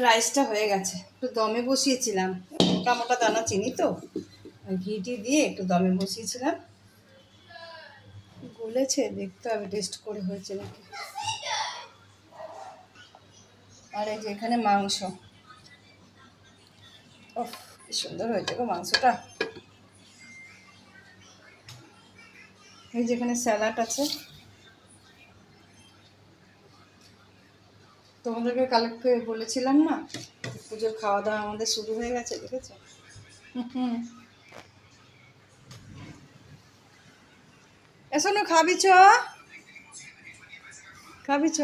রাইসটা হয়ে গেছে, একটু দমে বসিয়েছিলাম, মোটা মোটা দানা চিনি তো, ঘিটি দিয়ে একটু দমে বসিয়েছিলাম। গলেছে, দেখতে হবে টেস্ট করে হয়েছে নাকি। আর এই যে এখানে মাংস, ওহ কি সুন্দর হয়েছে গো মাংসটা। এই যেখানে স্যালাড আছে, তোমাদেরকে কালকে বলেছিলাম না, পুজোর খাওয়া দাওয়া আমাদের শুরু হয়ে গেছে, দেখেছো? হুম, এসো না, খাবি চ, খাবি চ।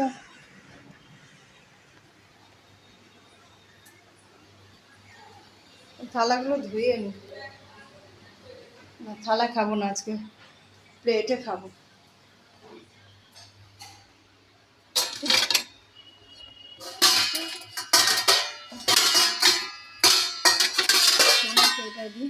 থালাগুলো ধুয়ে নি, না থালা খাবো না আজকে, প্লেটে খাবো। এটা দিই।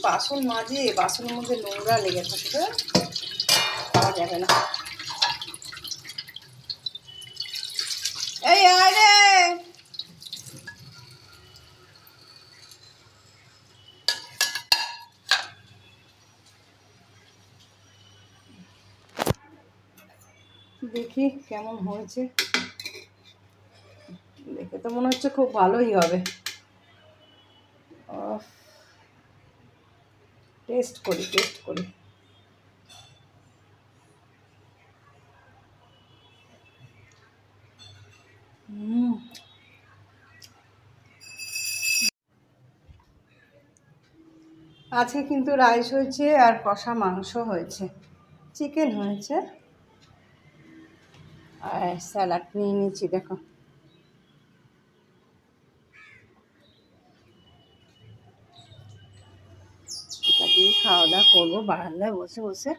বাসন মাজে, বাসনের মধ্যে নোংরা লেগে থাকে, খাওয়া যাবে না। এই আরে দেখি কেমন হয়েছে, দেখে তো মনে হচ্ছে খুব ভালোই হবে। টেস্ট করি, টেস্ট করি। আজকে কিন্তু রাইস হয়েছে আর কষা মাংস হয়েছে, চিকেন হয়েছে, আর স্যালাড নিয়ে নিয়েছি দেখো। এটা দিয়ে খাওয়া দাওয়া করবো বারান্দায় বসে বসে।